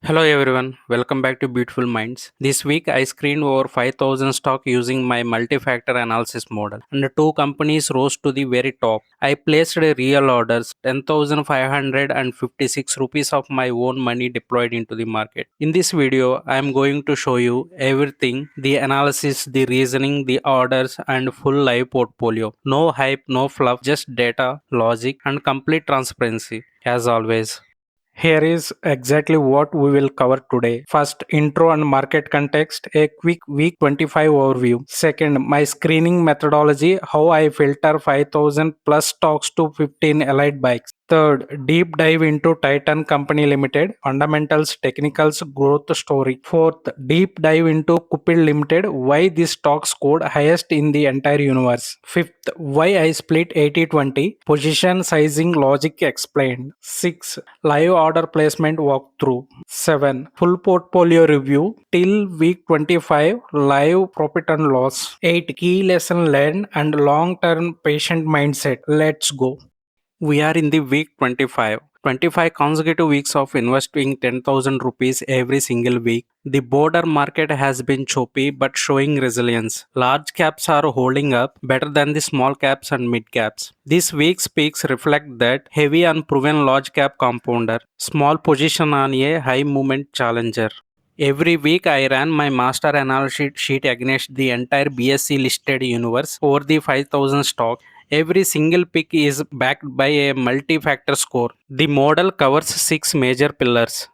Hello everyone, welcome back to Beautiful Minds. This week I screened over 5000 stock using my multi-factor analysis model and the two companies rose to the very top. I placed real orders 10,556 rupees of my own money deployed into the market. In this video I am going to show you everything, the analysis, the reasoning, the orders and full live portfolio. No hype, no fluff, just data, logic and complete transparency as always. Here is exactly what we will cover today. First, intro and market context, a quick week 25 overview. Second, my screening methodology, how I filter 5000 plus stocks to 15 allied bikes. Third, deep dive into Titan Company Limited, fundamentals, technicals, growth story. Fourth, deep dive into Cupid Limited, why this stock scored highest in the entire universe. Fifth, why I split 80-20, position sizing logic explained. 6. Live order placement walkthrough. 7. Full portfolio review till week 25, live profit and loss. 8. Key lesson learned and long-term patient mindset. Let's go. We are in the week 25. 25 consecutive weeks of investing 10,000 rupees every single week. The border market has been choppy but showing resilience. Large caps are holding up better than the small caps and mid caps. This week's peaks reflect that heavy unproven large cap compounder, small position on a high movement challenger. Every week I ran my master analysis sheet against the entire BSE listed universe over the 5000 stock. Every single pick is backed by a multi-factor score. The model covers 6 major pillars.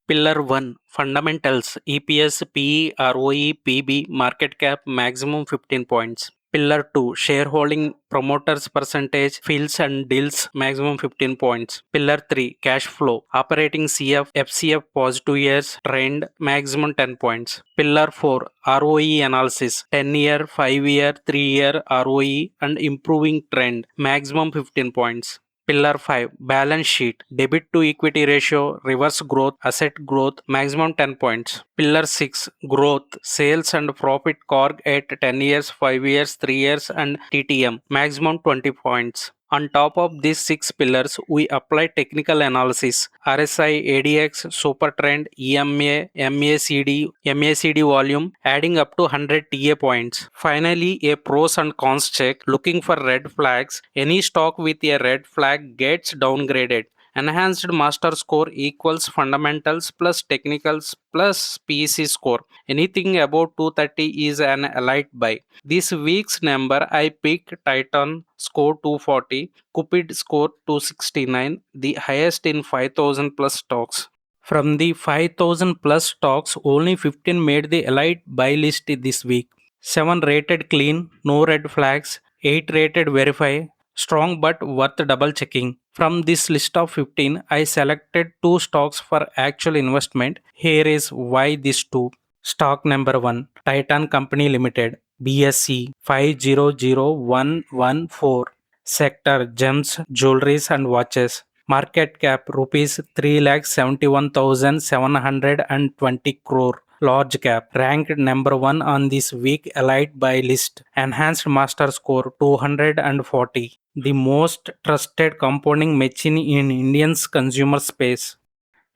Pillar 1 Fundamentals EPS, PE, ROE, PB, market cap maximum 15 points. Pillar 2 Shareholding Promoters Percentage, Fields and Deals maximum 15 points. Pillar 3 Cash Flow Operating CF, FCF positive years, Trend maximum 10 points. Pillar 4 ROE Analysis 10 year, 5 year, 3 year ROE and improving trend maximum 15 points. Pillar 5 Balance Sheet Debit to Equity Ratio Reverse Growth Asset Growth Maximum 10 points. Pillar 6 Growth Sales and Profit CORG at 10 years, 5 years, 3 years and TTM Maximum 20 points. On top of these 6 pillars, we apply technical analysis, RSI, ADX, SuperTrend, EMA, MACD volume, adding up to 100 TA points. Finally, a pros and cons check, looking for red flags. Any stock with a red flag gets downgraded. Enhanced master score equals fundamentals plus technicals plus PEC score. Anything above 230 is an elite buy. This week's number I picked Titan score 240, Cupid score 269, the highest in 5000 plus stocks. From the 5000 plus stocks, only 15 made the elite buy list this week. 7 rated clean, no red flags, 8 rated verify, strong but worth double checking. From this list of 15, I selected 2 stocks for actual investment. Here is why these 2. Stock number 1, Titan Company Limited, BSE 500114. Sector Gems, Jewelries and Watches. Market cap rupees 3,71,720 crore. Large cap ranked number 1 on this week elite buy list. Enhanced master score 240. The most trusted compounding machine in Indian's consumer space.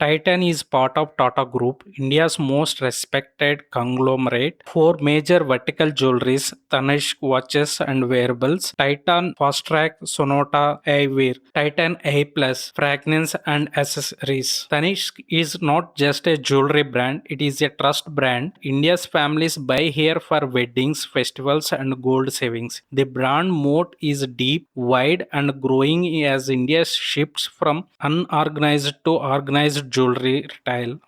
Titan is part of Tata Group, India's most respected conglomerate. 4 major vertical jewelries, Tanishq watches and wearables, Titan Fast Track, Sonata Eyewear, Titan A Plus, fragrance and accessories. Tanishq is not just a jewelry brand, it is a trust brand. India's families buy here for weddings, festivals and gold savings. The brand moat is deep, wide and growing as India shifts from unorganized to organized jewelry retail.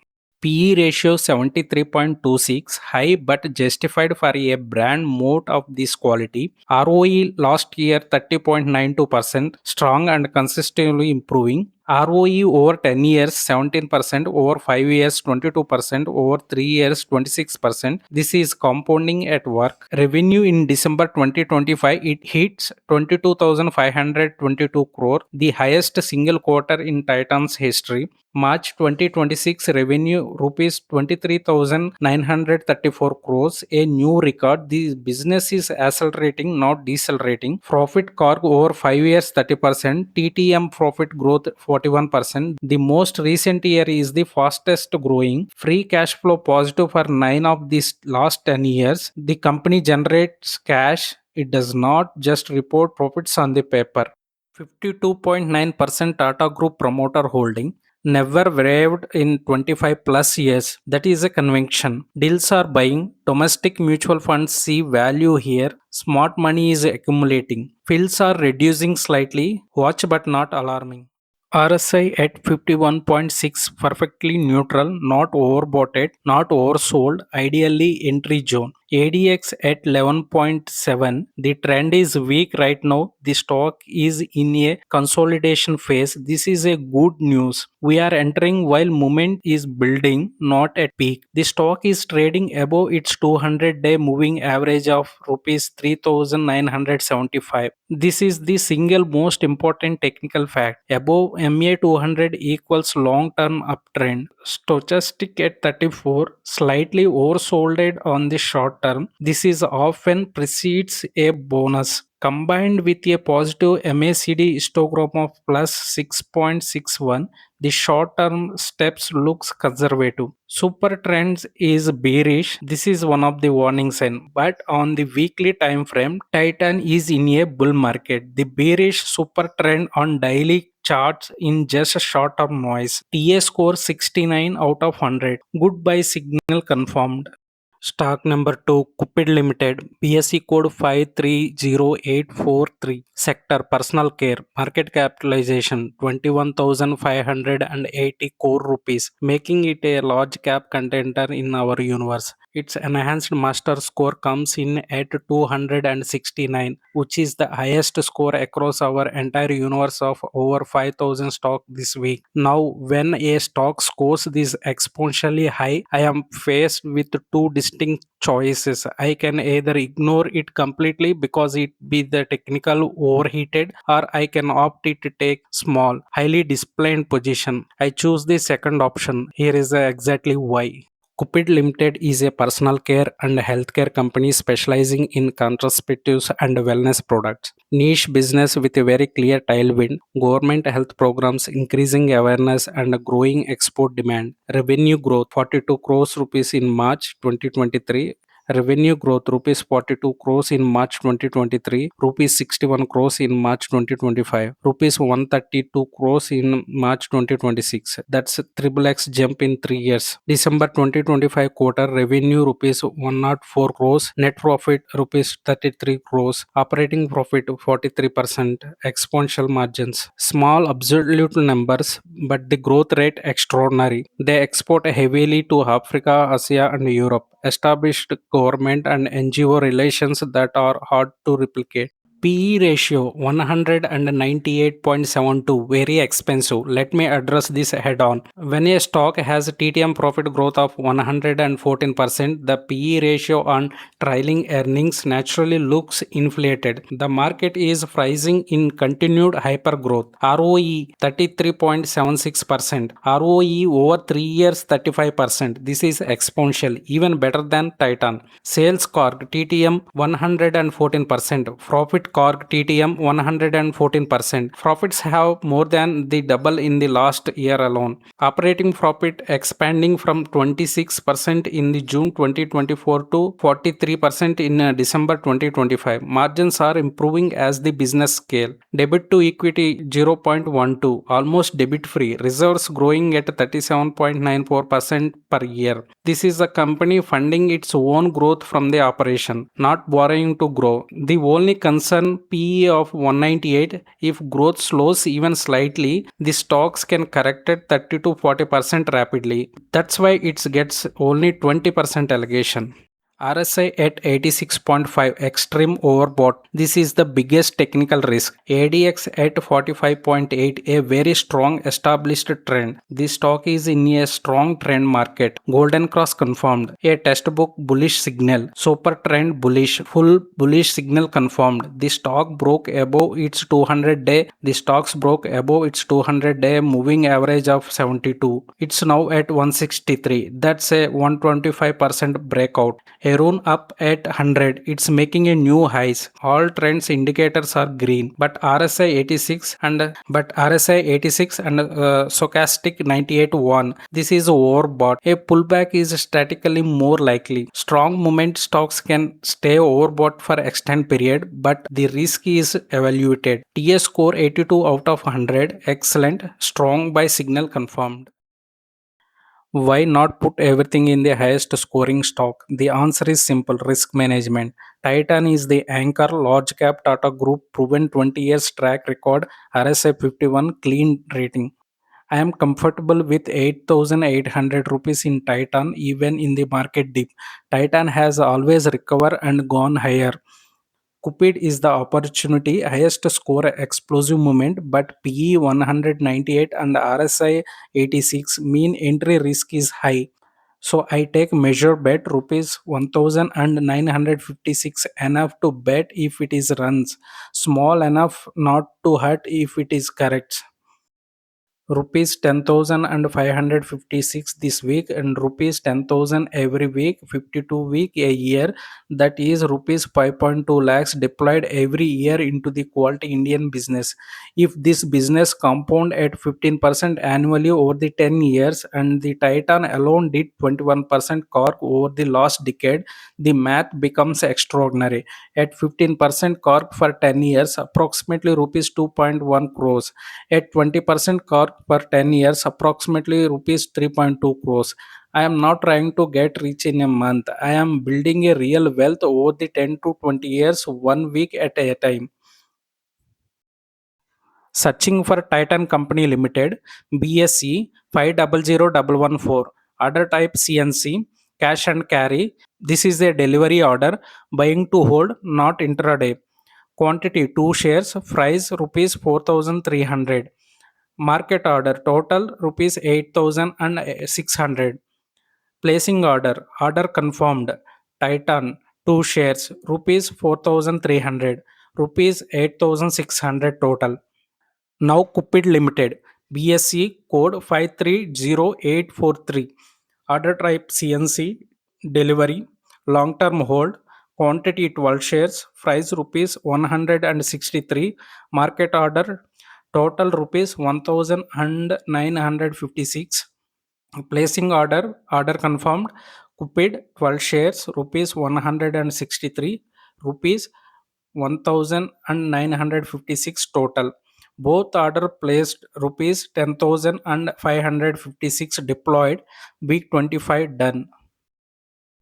PE ratio 73.26, high but justified for a brand moat of this quality. ROE last year 30.92%, strong and consistently improving. ROE over 10 years 17%, over 5 years 22%, over 3 years 26%. This is compounding at work. Revenue in December 2025 it hits 22,522 crore, the highest single quarter in Titan's history. March 2026 revenue rupees 23,934 crores, a new record. The business is accelerating, not decelerating. Profit CORG over 5 years 30%, TTM profit growth 41%. The most recent year is the fastest growing. Free cash flow positive for 9 of these last 10 years. The company generates cash. It does not just report profits on the paper. 52.9% Tata Group promoter holding, never waived in 25 plus years. That is a conviction. Deals are buying. Domestic mutual funds see value here. Smart money is accumulating. Fields are reducing slightly. Watch but not alarming. RSI at 51.6, perfectly neutral, not overbought, not oversold, ideally entry zone. ADX at 11.7, the trend is weak right now. The stock is in a consolidation phase. This is a good news. We are entering while movement is building, not at peak. The stock is trading above its 200-day moving average of rupees 3975. This is the single most important technical fact. Above MA 200 equals long-term uptrend. Stochastic at 34, slightly oversold on the short term. This is often precedes a bonus. Combined with a positive MACD histogram of plus 6.61, the short-term steps looks conservative. SuperTrend is bearish. This is one of the warning sign. But on the weekly time frame, Titan is in a bull market. The bearish SuperTrend on daily charts in just a short-term noise. TA score 69 out of 100. Good buy signal confirmed. Stock number 2, Cupid Ltd, BSE code 530843, sector personal care, market capitalization 21,580 crore rupees, making it a large cap contender in our universe. Its enhanced master score comes in at 269, which is the highest score across our entire universe of over 5,000 stock this week. Now, when a stock scores this exponentially high, I am faced with two distinct choices. I can either ignore it completely because it be the technical overheated, or I can opt it to take small, highly disciplined position. I choose the second option. Here is exactly why. Cupid Ltd is a personal care and healthcare company specializing in contraceptives and wellness products. Niche business with a very clear tailwind, government health programs, increasing awareness and growing export demand. Revenue growth 42 crores rupees in March 2023. Revenue growth rupees 42 crores in March 2023, rupees 61 crores in March 2025, rupees 132 crores in March 2026. That's a triple X jump in 3 years. December 2025 quarter revenue rupees 104 crores, net profit rupees 33 crores, operating profit 43%, exponential margins. Small absolute numbers, but the growth rate extraordinary. They export heavily to Africa, Asia and Europe. Established government and NGO relations that are hard to replicate. PE ratio 198.72, very expensive. Let me address this head on. When a stock has TTM profit growth of 114%, the PE ratio on trailing earnings naturally looks inflated. The market is pricing in continued hyper growth. ROE 33.76%, ROE over 3 years 35%. This is exponential, even better than Titan. Sales CORG TTM 114%, profit CORG TTM 114%. Profits have more than the double in the last year alone. Operating profit expanding from 26% in the June 2024 to 43% in December 2025. Margins are improving as the business scale. Debit to equity 0.12, almost debit free. Reserves growing at 37.94% per year. This is a company funding its own growth from the operation, not borrowing to grow. The only concern, PE of 198. If growth slows even slightly, the stocks can correct at 30 to 40% rapidly. That's why it gets only 20% allocation. RSI at 86.5, extreme overbought. This is the biggest technical risk. ADX at 45.8, a very strong established trend. The stock is in a strong trend market. Golden cross confirmed. A textbook bullish signal. Super trend bullish. Full bullish signal confirmed. The stock broke above its 200-day. The stocks broke above its 200-day moving average of 72. It's now at 163. That's a 125% breakout. Heron up at 100. It's making a new highs. All trends indicators are green, but RSI 86 and stochastic 98 won. This is overbought. A pullback is statistically more likely. Strong movement stocks can stay overbought for extended period, but the risk is evaluated. TS score 82 out of 100. Excellent. Strong buy signal confirmed. Why not put everything in the highest scoring stock? The answer is simple: risk management. Titan is the anchor, large cap Tata Group, proven 20 years track record, RSI 51 clean rating. I am comfortable with 8,800 rupees in Titan even in the market dip. Titan has always recovered and gone higher. Cupid is the opportunity, highest score explosive moment, but PE 198 and RSI 86 mean entry risk is high. So I take measure bet rupees 1956 enough to bet if it is runs, small enough not to hurt if it is correct. Rupees 10,556 this week and rupees 10,000 every week, 52 week a year, that is rupees 5.2 lakhs deployed every year into the quality Indian business. If this business compound at 15% annually over the 10 years and the Titan alone did 21% cork over the last decade, the math becomes extraordinary. At 15% cork for 10 years, approximately rupees 2.1 crores. At 20% cork per 10 years, approximately rupees 3.2 crores. I am not trying to get rich in a month. I am building a real wealth over the 10 to 20 years, 1 week at a time. Searching for Titan Company Limited, BSE 500114, order type CNC, cash and carry. This is a delivery order, buying to hold, not intraday. Quantity 2 shares, price rupees 4300. Market order total rupees 8600. Placing order, order confirmed. Titan 2 shares, rupees 4300, rupees 8600 total. Now Cupid Limited, BSE code 530843. Order type CNC, delivery, long term hold, quantity 12 shares, price rupees 163, market order total rupees 1956. Placing order, order confirmed. Cupid 12 shares, rupees 163, rupees 1956 total. Both order placed, rupees 10,556 deployed, week 25 done.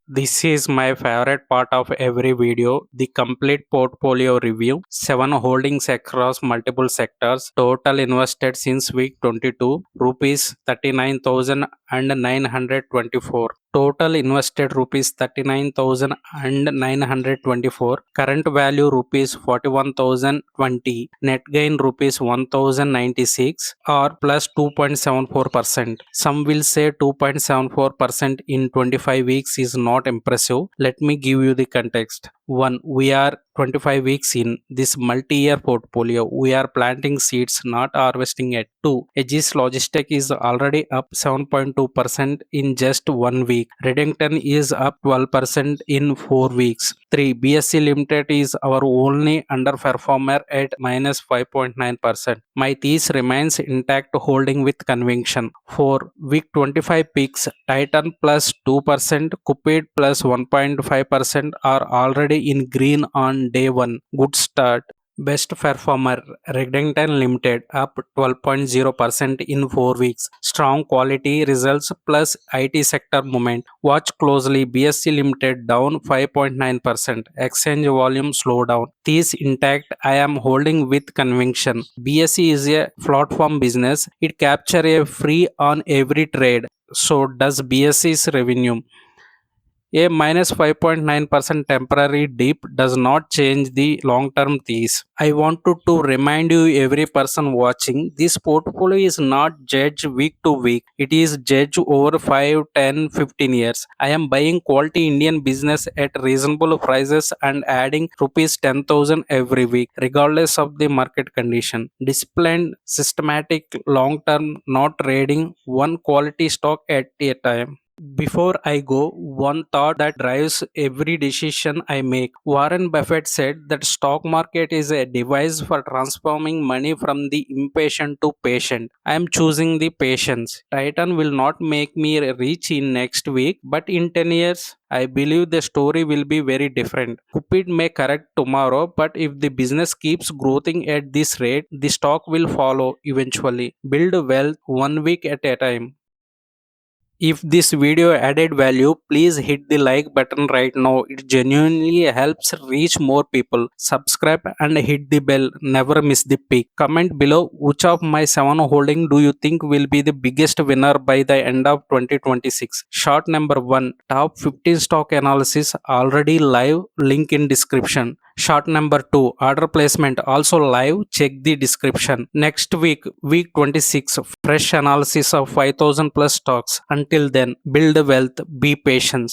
This is my favorite part of every video, the complete portfolio review. 7 holdings across multiple sectors. Total invested since week 22, rupees 39,924. Total invested rupees 39,924. Current value rupees 41,020. Net gain rupees 1,096 or plus 2.74%. Some will say 2.74% in 25 weeks is not impressive. Let me give you the context. 1. We are 25 weeks in this multi-year portfolio. We are planting seeds, not harvesting it. 2. Aegis Logistic is already up 7.2% in just 1 week. Redington is up 12% in 4 weeks. 3. BSC Limited is our only underperformer at minus 5.9%. My thesis remains intact, holding with conviction. 4. Week 25 peaks, Titan plus 2%, Cupid plus 1.5% are already in green on day 1. Good start. Best performer, Redington Limited, up 12.0% in 4 weeks. Strong quality results plus IT sector movement. Watch closely. BSC Limited down 5.9%. Exchange volume slowdown. These intact. I am holding with conviction. BSC is a platform business. It capture a free on every trade. So does BSC's revenue. A minus 5.9% temporary dip does not change the long-term thesis. I wanted to remind you, every person watching, this portfolio is not judged week to week. It is judged over 5, 10, 15 years. I am buying quality Indian business at reasonable prices and adding rupees 10,000 every week, regardless of the market condition. Disciplined, systematic, long-term, not trading one quality stock at a time. Before I go, one thought that drives every decision I make. Warren Buffett said that stock market is a device for transforming money from the impatient to patient. I am choosing the patience. Titan will not make me rich in next week, but in 10 years, I believe the story will be very different. Cupid may correct tomorrow, but if the business keeps growing at this rate, the stock will follow eventually. Build wealth one week at a time. If this video added value, please hit the like button right now. It genuinely helps reach more people. Subscribe and hit the bell. Never miss the peak. Comment below which of my 7 holding do you think will be the biggest winner by the end of 2026. Short number 1. Top 15 stock analysis already live. Link in description. Short number 2. Order placement also live. Check the description. Next week 26, fresh analysis of 5000 plus stocks. Until then, build wealth, be patient.